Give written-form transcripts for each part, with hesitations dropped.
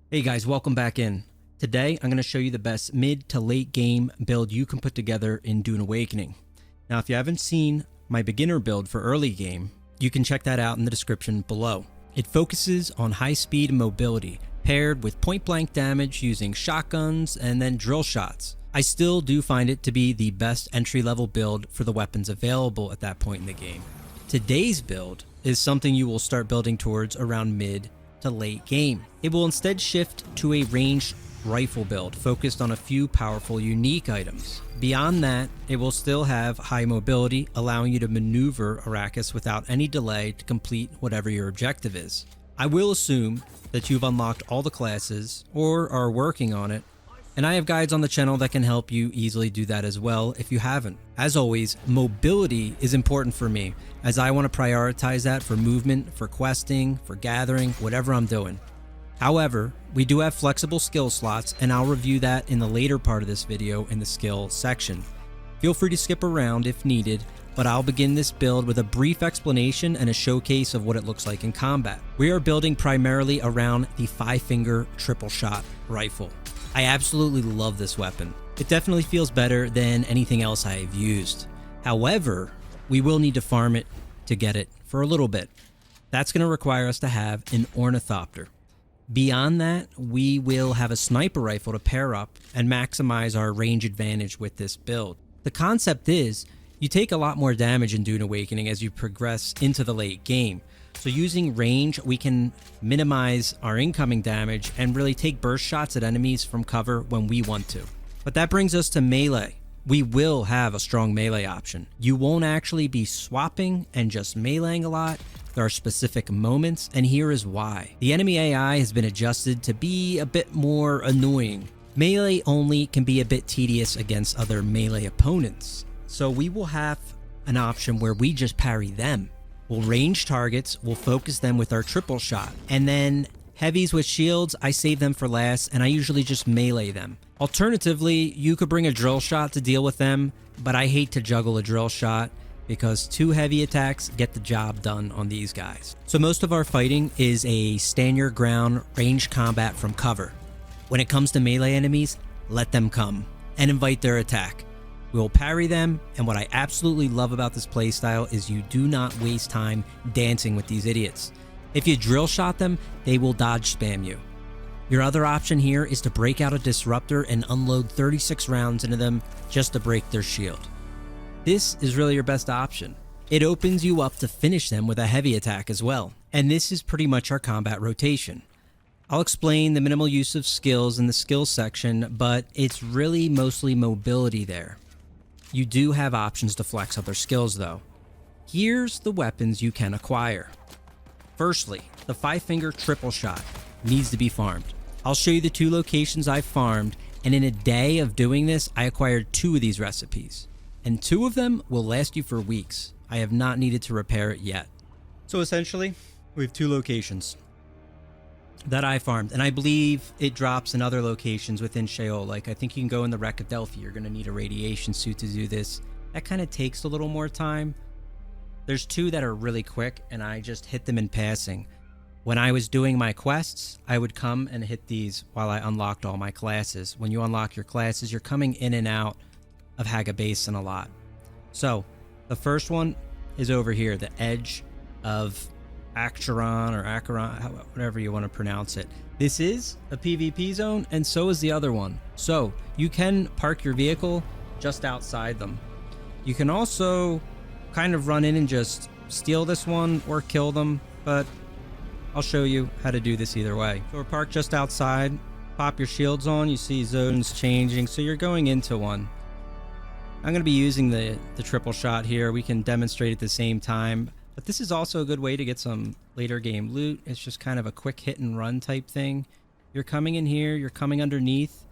Hey guys, welcome back in. Today, I'm going to show you the best mid to late game build you can put together in Dune Awakening. Now, if you haven't seen my beginner build for early game, you can check that out in the description below. It focuses on high speed and mobility, paired with point blank damage using shotguns and then drill shots. I still do find it to be the best entry level build for the weapons available at that point in the game. Today's build is something you will start building towards around mid to late game. It will instead shift to a ranged rifle build focused on a few powerful unique items. Beyond that, it will still have high mobility, allowing you to maneuver Arrakis without any delay to complete whatever your objective is. I will assume that you've unlocked all the classes or are working on it, and I have guides on the channel that can help you easily do that as well if you haven't. As always, mobility is important for me, as I want to prioritize that for movement, for questing, for gathering, whatever I'm doing. However, we do have flexible skill slots, and I'll review that in the later part of this video in the skill section. Feel free to skip around if needed, but I'll begin this build with a brief explanation and a showcase of what it looks like in combat. We are building primarily around the Fivefinger Tripleshot rifle. I absolutely love this weapon. It definitely feels better than anything else I have used. However, we will need to farm it to get it for a little bit. That's going to require us to have an Ornithopter. Beyond that, we will have a sniper rifle to pair up and maximize our range advantage with this build. The concept is, you take a lot more damage in Dune Awakening as you progress into the late game. So using range, we can minimize our incoming damage and really take burst shots at enemies from cover when we want to. But that brings us to melee. We will have a strong melee option. You won't actually be swapping and just meleeing a lot. There are specific moments, and here is why. The enemy AI has been adjusted to be a bit more annoying. Melee only can be a bit tedious against other melee opponents. So we will have an option where we just parry them. We'll range targets, we'll focus them with our triple shot, and then heavies with shields, I save them for last, and I usually just melee them. Alternatively, you could bring a drill shot to deal with them, but I hate to juggle a drill shot because 2 heavy attacks get the job done on these guys. So most of our fighting is a stand your ground, ranged combat from cover. When it comes to melee enemies, let them come and invite their attack. We will parry them, and what I absolutely love about this playstyle is you do not waste time dancing with these idiots. If you drill shot them, they will dodge spam you. Your other option here is to break out a disruptor and unload 36 rounds into them just to break their shield. This is really your best option. It opens you up to finish them with a heavy attack as well, and this is pretty much our combat rotation. I'll explain the minimal use of skills in the skills section, but it's really mostly mobility there. You do have options to flex other skills though. Here's the weapons you can acquire. Firstly, the Fivefinger Tripleshot needs to be farmed. I'll show you the 2 locations I've farmed, and in a day of doing this, I acquired 2 of these recipes. And 2 of them will last you for weeks. I have not needed to repair it yet. So essentially, we have 2 locations that I farmed, and I believe it drops in other locations within Sheol. Like I think you can go in the Wreck of Delphi. You're going to need a radiation suit to do this. That kind of takes a little more time. There's 2 that are really quick, and I just hit them in passing. When I was doing my quests, I would come and hit these while I unlocked all my classes. When you unlock your classes, you're coming in and out of Haga Basin a lot. So the first one is over here, the edge of Acheron or Acheron, whatever you want to pronounce it. This is a PvP zone, and so is the other one. So you can park your vehicle just outside them. You can also kind of run in and just steal this one or kill them, but I'll show you how to do this either way. So we're parked just outside. Pop your shields on. You see zones changing, so you're going into one. I'm going to be using the triple shot here. We can demonstrate at the same time. But this is also a good way to get some later game loot. It's just kind of a quick hit and run type thing. You're coming in here, you're coming underneath.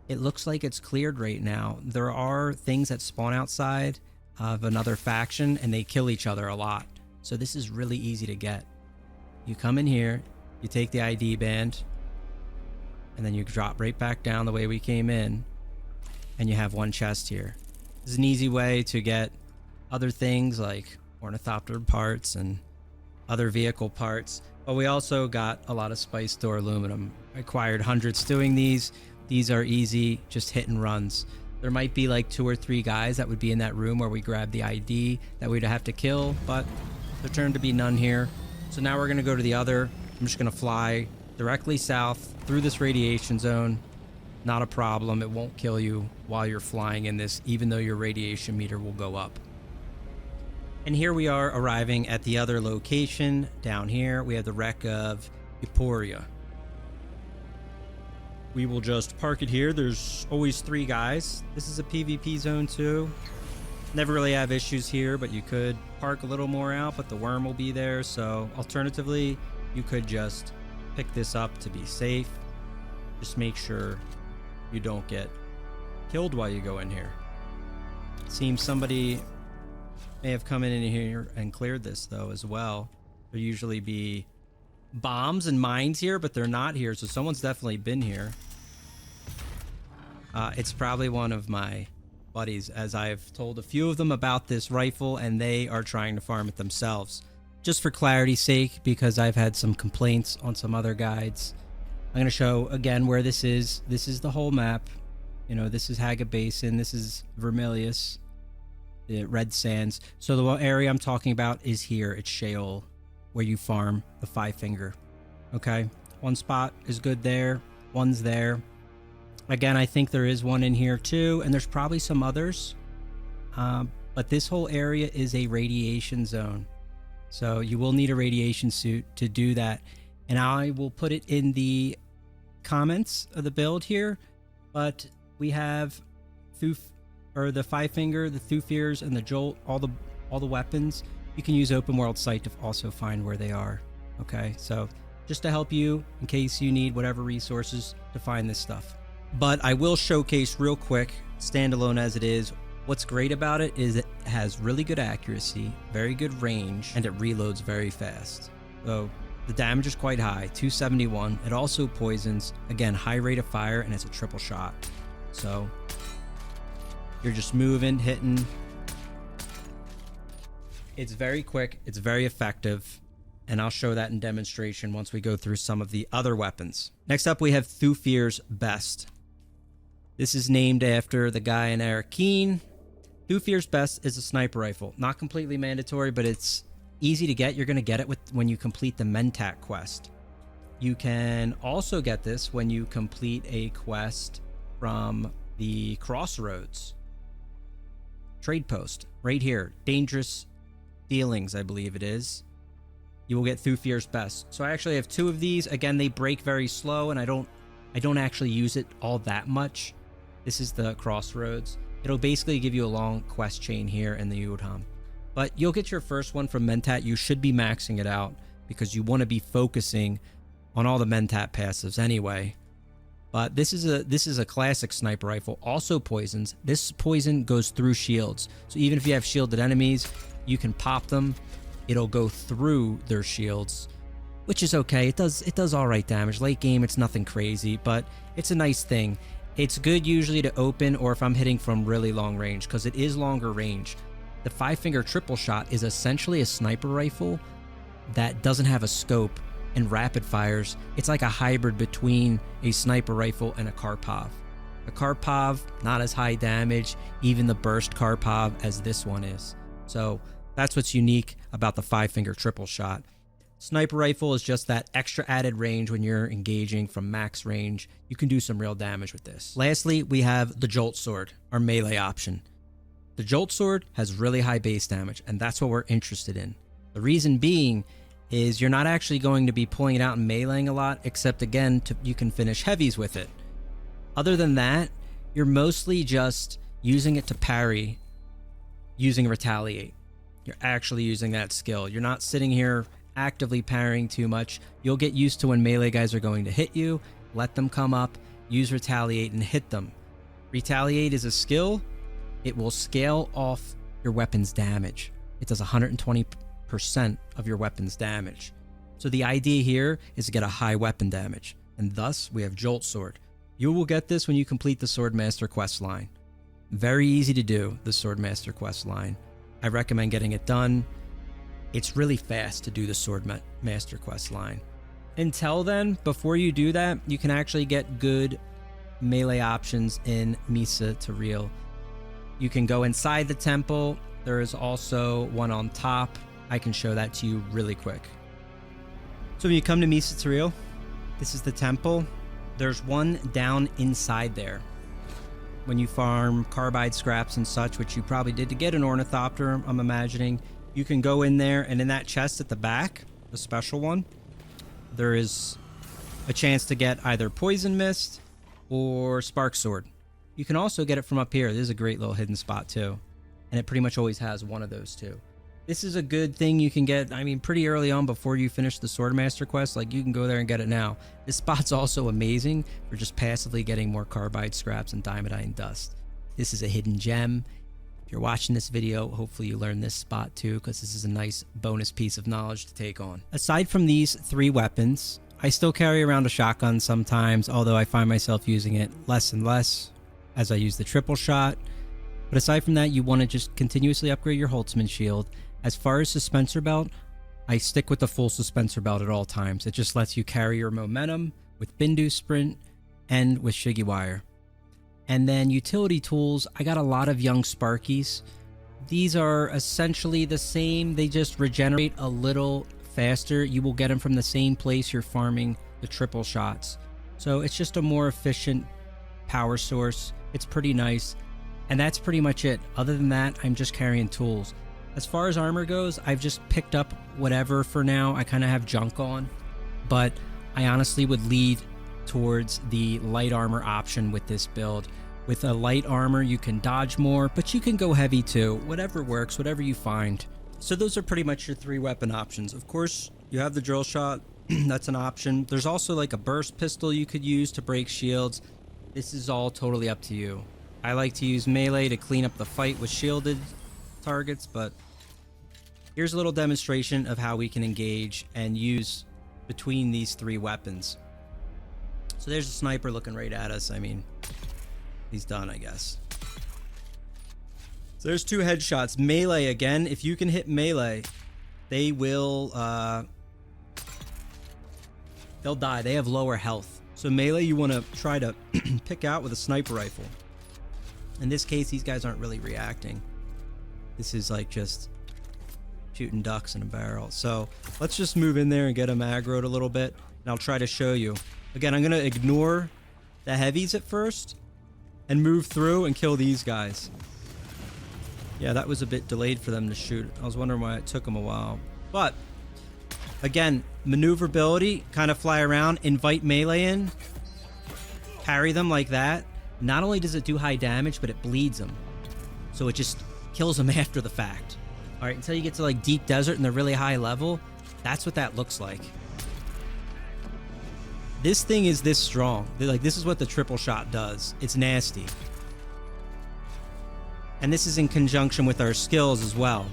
It looks like it's cleared right now. There are things that spawn outside of another faction, and they kill each other a lot. So this is really easy to get. You come in here, you take the ID band, and then you drop right back down the way we came in, and you have one chest here. This is an easy way to get other things like Ornithopter parts and other vehicle parts. But we also got a lot of spice door aluminum. I acquired hundreds doing these. These are easy, just hit and runs. There might be like 2 or 3 guys that would be in that room where we grab the ID that we'd have to kill, but there turned to be none here. So now we're gonna go to the other. I'm just gonna fly directly south through this radiation zone. Not a problem, it won't kill you while you're flying in this, even though your radiation meter will go up. And here we are arriving at the other location. Down here, we have the wreck of Euphoria. We will just park it here. There's always 3 guys. This is a PvP zone too. Never really have issues here, but you could park a little more out, but the worm will be there. So alternatively, you could just pick this up to be safe. Just make sure you don't get killed while you go in here. Seems somebody may have come in here and cleared this though as well. There usually be bombs and mines here, but they're not here, so someone's definitely been here. It's probably one of my buddies, as I've told a few of them about this rifle and they are trying to farm it themselves. Just for clarity's sake, because I've had some complaints on some other guides, I'm going to show again where this is. This is the whole map. You know, this is Haga Basin, this is Vermilius, the Red Sands. So the area I'm talking about is here. It's Sheol, where you farm the Fivefinger. Okay, one spot is good there, one's there. Again, I think there is one in here too, and there's probably some others. But this whole area is a radiation zone. So you will need a radiation suit to do that. And I will put it in the comments of the build here. But we have the Fivefinger, the Thufirs, and the Jolt, all the weapons. You can use open world sight to also find where they are. Okay, so just to help you in case you need whatever resources to find this stuff. But I will showcase real quick, standalone as it is. What's great about it is it has really good accuracy, very good range, and it reloads very fast. So the damage is quite high, 271. It also poisons, again, high rate of fire, and it's a triple shot. So you're just moving, hitting. It's very quick, it's very effective, and I'll show that in demonstration once we go through some of the other weapons. Next up, we have Thufir's Best. This is named after the guy in Arakeen. Thufir's Best is a sniper rifle. Not completely mandatory, but it's easy to get. You're going to get it when you complete the Mentat quest. You can also get this when you complete a quest from the Crossroads trade post right here. Dangerous Dealings, I believe it is. You will get Thufir's Best. So I actually have 2 of these. Again, they break very slow, and I don't actually use it all that much. This is the Crossroads. It'll basically give you a long quest chain here in the Udham. But you'll get your first one from Mentat. You should be maxing it out because you want to be focusing on all the Mentat passives anyway. But this is a classic sniper rifle. Also poisons. This poison goes through shields. So even if you have shielded enemies, you can pop them. It'll go through their shields, which is okay. It does all right damage. Late game, it's nothing crazy, but it's a nice thing. It's good usually to open or if I'm hitting from really long range, because it is longer range. The Fivefinger triple shot is essentially a sniper rifle that doesn't have a scope and rapid fires. It's like a hybrid between a sniper rifle and a Karpov. A Karpov, not as high damage, even the burst Karpov as this one is. So that's what's unique about the Fivefinger triple shot. Sniper rifle is just that extra added range when you're engaging from max range. You can do some real damage with this. Lastly, we have the Jolt Sword, our melee option. The Jolt Sword has really high base damage, and that's what we're interested in. The reason being is you're not actually going to be pulling it out and meleeing a lot, except again, you can finish heavies with it. Other than that, you're mostly just using it to parry, using Retaliate. You're actually using that skill. You're not sitting here actively parrying too much. You'll get used to when melee guys are going to hit you, let them come up, use Retaliate and hit them. Retaliate is a skill. It will scale off your weapon's damage. It does 120% of your weapon's damage. So the idea here is to get a high weapon damage, and thus we have Jolt Sword. You will get this when you complete the Swordmaster quest line. Very easy to do, the Swordmaster quest line. I recommend getting it done. it's really fast to do the Sword Master quest line. Until then, before you do that, you can actually get good melee options in Misa Tiril. You can go inside the temple. There is also one on top. I can show that to you really quick. So when you come to Misa Tiril, this is the temple. There's one down inside there. When you farm carbide scraps and such, which you probably did to get an ornithopter, I'm imagining, you can go in there, and in that chest at the back, the special one, there is a chance to get either Poison Mist or Spark Sword. You can also get it from up here. This is a great little hidden spot too, and it pretty much always has one of those two. This is a good thing you can get, I mean, pretty early on before you finish the Swordmaster quest. Like, you can go there and get it now. This spot's also amazing for just passively getting more carbide scraps and diamondine dust. This is a hidden gem. If you're watching this video, hopefully you learn this spot too, because this is a nice bonus piece of knowledge to take on. Aside from these 3 weapons, I still carry around a shotgun sometimes, although I find myself using it less and less as I use the triple shot. But aside from that, you want to just continuously upgrade your Holtzman shield. As far as Suspensor Belt, I stick with the full Suspensor Belt at all times. It just lets you carry your momentum with Bindu Sprint and with Shigiwire. And then utility tools, I got a lot of young Sparkies. These are essentially the same, they just regenerate a little faster. You will get them from the same place you're farming the triple shots. So it's just a more efficient power source. It's pretty nice. And that's pretty much it. Other than that, I'm just carrying tools. As far as armor goes, I've just picked up whatever for now. I kind of have junk on, but I honestly would lead towards the light armor option with this build. With a light armor, you can dodge more, but you can go heavy too. Whatever works, whatever you find. So those are pretty much your 3 weapon options. Of course, you have the drill shot. That's an option. There's also like a burst pistol you could use to break shields. This is all totally up to you. I like to use melee to clean up the fight with shielded targets, but here's a little demonstration of how we can engage and use between these 3 weapons. So there's a sniper looking right at us. I mean, he's done, I guess. So there's 2 headshots. Melee again. If you can hit melee, they will they'll die. They have lower health. So melee you want to try to pick out with a sniper rifle. In this case, these guys aren't really reacting. This is like just shooting ducks in a barrel. So let's just move in there and get them aggroed a little bit, and I'll try to show you. Again, I'm going to ignore the heavies at first and move through and kill these guys. Yeah, that was a bit delayed for them to shoot. I was wondering why it took them a while. But again, maneuverability, kind of fly around, invite melee in, parry them like that. Not only does it do high damage, but it bleeds them. So it just kills them after the fact. All right, until you get to like deep desert and they're really high level, that's what that looks like. This thing is this strong. Like, this is what the triple shot does. It's nasty. And this is in conjunction with our skills as well.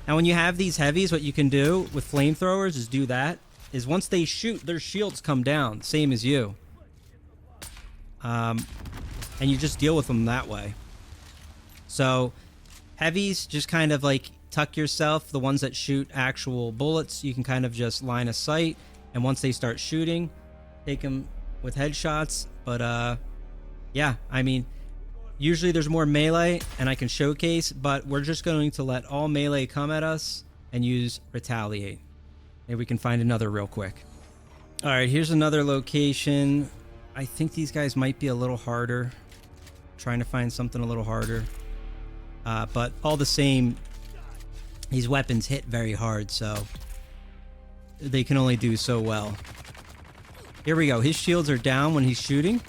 Now, when you have these heavies, what you can do with flamethrowers is do that. Is once they shoot, their shields come down, same as you. And you just deal with them that way. So heavies, just kind of like tuck yourself. The ones that shoot actual bullets, you can kind of just line of sight. And once they start shooting, take them with headshots. But yeah, I mean, usually there's more melee and I can showcase, but we're just going to let all melee come at us and use retaliate. Maybe we can find another real quick. All right, here's another location. I think these guys might be a little harder. Trying to find something a little harder. But all the same, these weapons hit very hard, so they can only do so well. Here we go. His shields are down when he's shooting.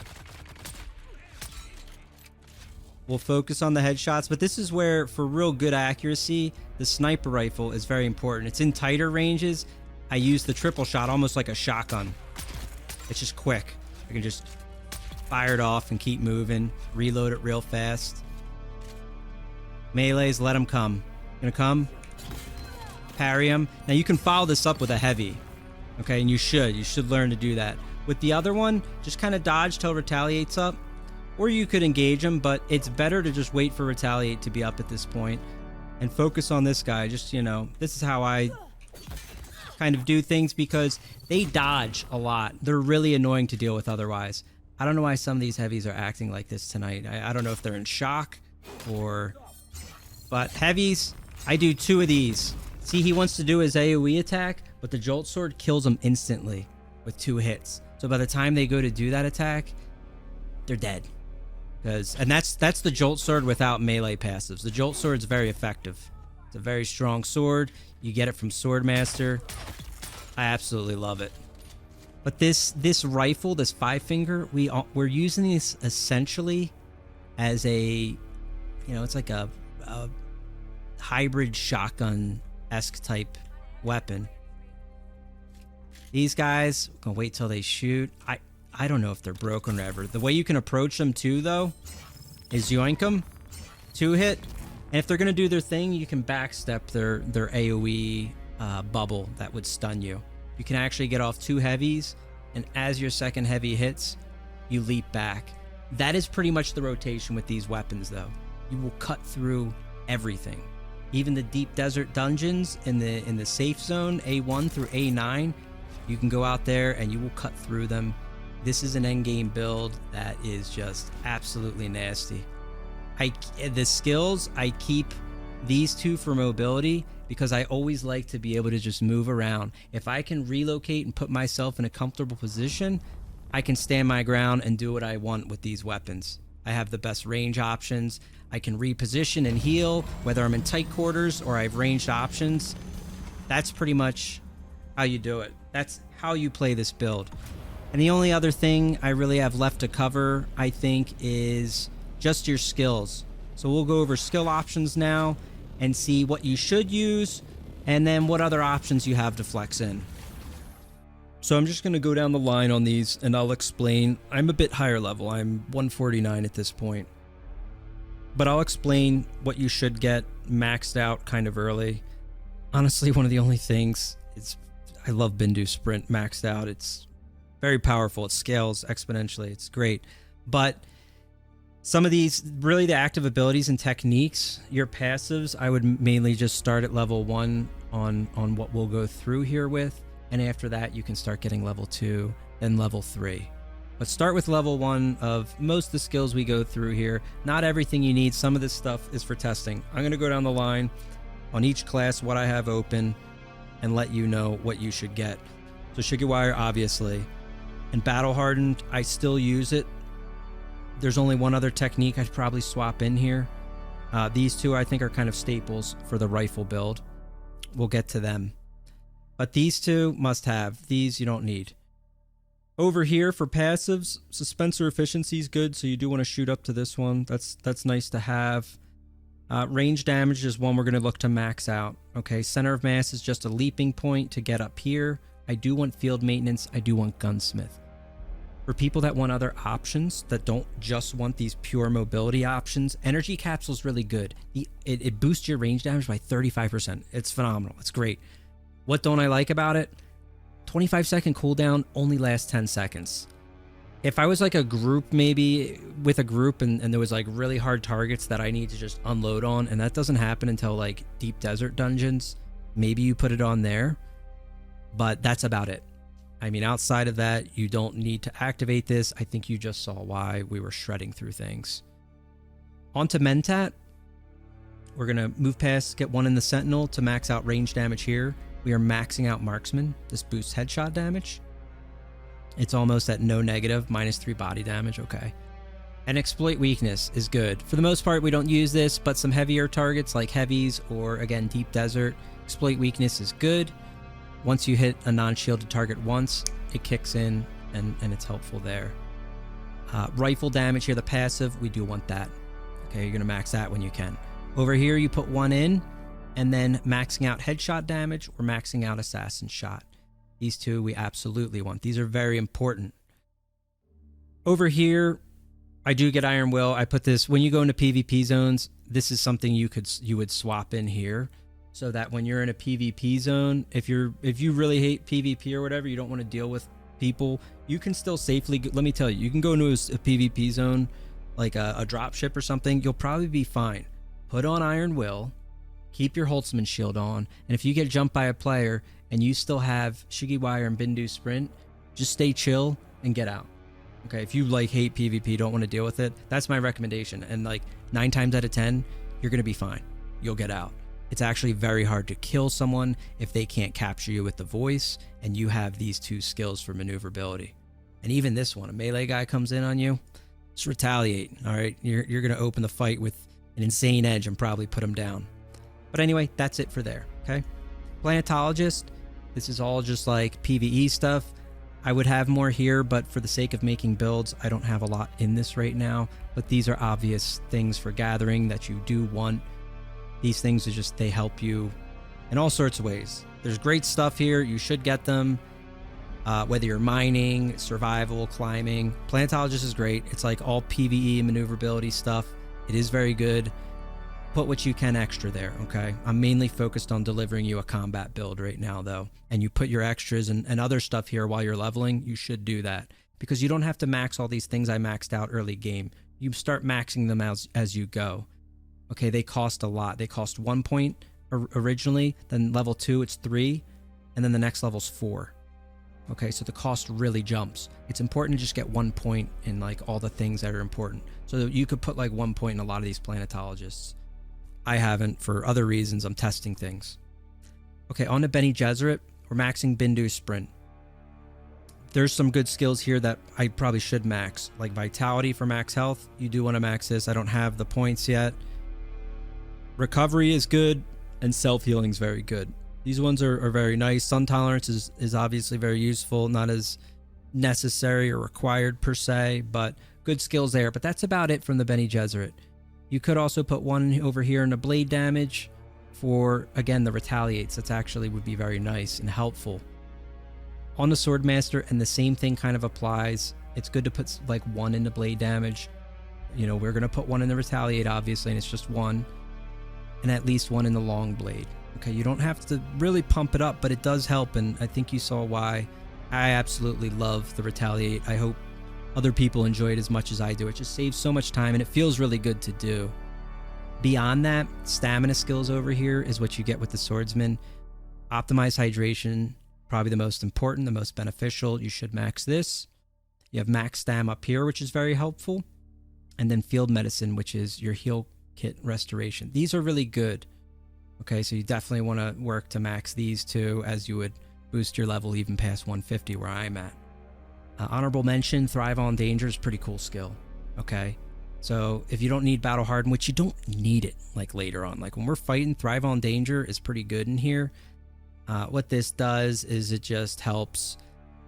We'll focus on the headshots, but this is where, for real good accuracy, the sniper rifle is very important. It's in tighter ranges. I use the triple shot almost like a shotgun. It's just quick. I can just fire it off and keep moving, reload it real fast. Melees, let them come. Gonna come, parry them. Now you can follow this up with a heavy, okay? And you should learn to do that. With the other one, just kind of dodge till retaliate's up, or you could engage them, but it's better to just wait for retaliate to be up at this point. and focus on this guy. Just, you know, this is how I kind of do things because they dodge a lot. They're really annoying to deal with otherwise. I don't know why some of these heavies are acting like this tonight. I don't know if they're in shock or... But heavies, I do 2 of these. See, he wants to do his AoE attack, but the Jolt Sword kills him instantly with 2 hits. So by the time they go to do that attack, they're dead. And that's the Jolt Sword without melee passives. The Jolt Sword is very effective. It's a very strong sword. You get it from Swordmaster. I absolutely love it. But this rifle, this Fivefinger, we're using this essentially as a, you know, it's like a hybrid shotgun-esque type weapon. These guys, I'm gonna wait till they shoot. I don't know if they're broken or ever. The way you can approach them too, though, is yoink them, 2 hit, and if they're gonna do their thing, you can backstep their AoE bubble that would stun you. You can actually get off 2 heavies, and as your second heavy hits, you leap back. That is pretty much the rotation with these weapons, though. You will cut through everything. Even the deep desert dungeons in the safe zone, A1 through A9, you can go out there and you will cut through them. This is an endgame build that is just absolutely nasty. The skills, I keep these 2 for mobility because I always like to be able to just move around. If I can relocate and put myself in a comfortable position, I can stand my ground and do what I want with these weapons. I have the best range options. I can reposition and heal, whether I'm in tight quarters or I have ranged options. That's pretty much how you do it. That's how you play this build. And the only other thing I really have left to cover, I think, is just your skills. So we'll go over skill options now and see what you should use and then what other options you have to flex in. So I'm just going to go down the line on these and I'll explain. I'm a bit higher level. I'm 149 at this point. But I'll explain what you should get maxed out kind of early. Honestly, one of the only things is I love Bindu Sprint maxed out. It's very powerful. It scales exponentially. It's great. But some of these, really the active abilities and techniques, your passives, I would mainly just start at level 1 on what we'll go through here with. And after that, you can start getting level 2 and level 3. But start with level 1 of most of the skills we go through here. Not everything you need. Some of this stuff is for testing. I'm going to go down the line on each class, what I have open, and let you know what you should get. So Shigewire, obviously. And Battle Hardened, I still use it. There's only one other technique I'd probably swap in here. These 2 I think are kind of staples for the rifle build. We'll get to them. But these 2 must have. These you don't need. Over here for passives, Suspensor Efficiency is good, so you do want to shoot up to this one. That's nice to have. Range damage is one we're going to look to max out. Okay, Center of Mass is just a leaping point to get up here. I do want Field Maintenance. I do want Gunsmith. For people that want other options, that don't just want these pure mobility options, Energy Capsule is really good. It boosts your range damage by 35%. It's phenomenal. It's great. What don't I like about it? 25-second cooldown only lasts 10 seconds. If I was like a group, maybe with a group and there was like really hard targets that I need to just unload on, and that doesn't happen until like deep desert dungeons, maybe you put it on there, but that's about it. I mean, outside of that, you don't need to activate this. I think you just saw why we were shredding through things. On to Mentat. We're going to move past, get 1 in the Sentinel to max out range damage here. We are maxing out Marksman. This boosts headshot damage. It's almost at no negative, -3 body damage. Okay. And Exploit Weakness is good. For the most part, we don't use this, but some heavier targets like heavies or, again, Deep Desert, Exploit Weakness is good. Once you hit a non-shielded target once, it kicks in and it's helpful there. Rifle damage here, the passive, we do want that. Okay, you're going to max that when you can. Over here, you put 1 in, and then maxing out headshot damage or maxing out assassin shot. These 2 we absolutely want. These are very important. Over here, I do get Iron Will. I put this, when you go into PvP zones, this is something you would swap in here, so that when you're in a PvP zone, if you really hate PvP or whatever, you don't want to deal with people, you can still safely, let me tell you, you can go into a PvP zone, like a drop ship or something, you'll probably be fine. Put on Iron Will, keep your Holtzman shield on, and if you get jumped by a player and you still have Shigiwire and Bindu Sprint, just stay chill and get out. Okay, if you like hate PvP, don't want to deal with it, that's my recommendation. And like 9 times out of 10, you're going to be fine. You'll get out. It's actually very hard to kill someone if they can't capture you with the voice and you have these 2 skills for maneuverability. And even this one, a melee guy comes in on you, just retaliate. All right, you're going to open the fight with an insane edge and probably put him down. But anyway, that's it for there. Okay, Planetologist, this is all just like PvE stuff. I would have more here, but for the sake of making builds, I don't have a lot in this right now. But these are obvious things for gathering that you do want. These things are just, they help you in all sorts of ways. There's great stuff here. You should get them, whether you're mining, survival, climbing. Planetologist is great. It's like all PvE maneuverability stuff. It is very good. Put what you can extra there, okay? I'm mainly focused on delivering you a combat build right now, though. And you put your extras and other stuff here while you're leveling, you should do that. Because you don't have to max all these things I maxed out early game. You start maxing them as you go. Okay, they cost a lot. They cost 1 point originally, then level 2 it's 3, and then the next level's 4. Okay, so the cost really jumps. It's important to just get 1 point in like all the things that are important. So that you could put like 1 point in a lot of these Planetologists. I haven't for other reasons. I'm testing things. Okay, on to Bene Gesserit. We're maxing Bindu Sprint. There's some good skills here that I probably should max, like Vitality for max health. You do want to max this. I don't have the points yet. Recovery is good, and self-healing is very good. These ones are very nice. Sun Tolerance is obviously very useful, not as necessary or required per se, but good skills there. But that's about it from the Bene Gesserit. You could also put one over here in the blade damage for, again, the retaliates. That's actually would be very nice and helpful. On the Swordmaster, and the same thing kind of applies. It's good to put like 1 in the blade damage. You know, we're going to put 1 in the retaliate, obviously, and it's just 1. And at least 1 in the long blade. Okay, you don't have to really pump it up, but it does help, and I think you saw why. I absolutely love the retaliate. I hope other people enjoy it as much as I do. It just saves so much time and it feels really good to do. Beyond that, stamina skills over here is what you get with the swordsman. Optimize hydration, probably the most important, the most beneficial. You should max this. You have max stam up here, which is very helpful. And then field medicine, which is your heal kit restoration. These are really good. Okay, so you definitely want to work to max these two as you would boost your level even past 150 where I'm at. Honorable mention, Thrive on Danger is a pretty cool skill. Okay, so if you don't need Battle Harden, which you don't need it like later on, like when we're fighting, Thrive on Danger is pretty good in here. What this does is it just helps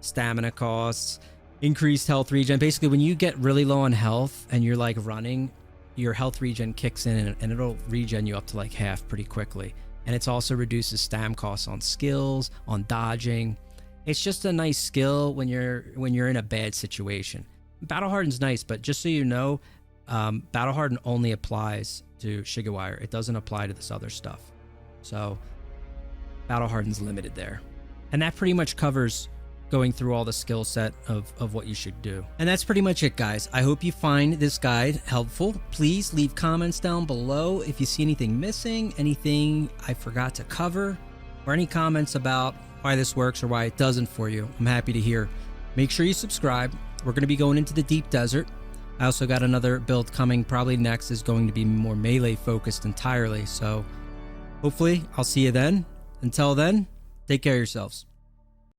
stamina costs, increased health regen. Basically, when you get really low on health and you're like running, your health regen kicks in and it'll regen you up to like half pretty quickly. And it also reduces stam costs on skills, on dodging. It's just a nice skill when you're in a bad situation. Battle Harden's nice, but just so you know, Battle Harden only applies to Shigiwire. It doesn't apply to this other stuff. So Battle Harden's limited there. And that pretty much covers going through all the skill set of what you should do. And that's pretty much it, guys. I hope you find this guide helpful. Please leave comments down below if you see anything missing, anything I forgot to cover, or any comments about why this works or why it doesn't for you. I'm happy to hear. Make sure you subscribe. We're going to be going into the deep desert. I also got another build coming. Probably next is going to be more melee focused entirely. So hopefully I'll see you then. Until then, take care of yourselves.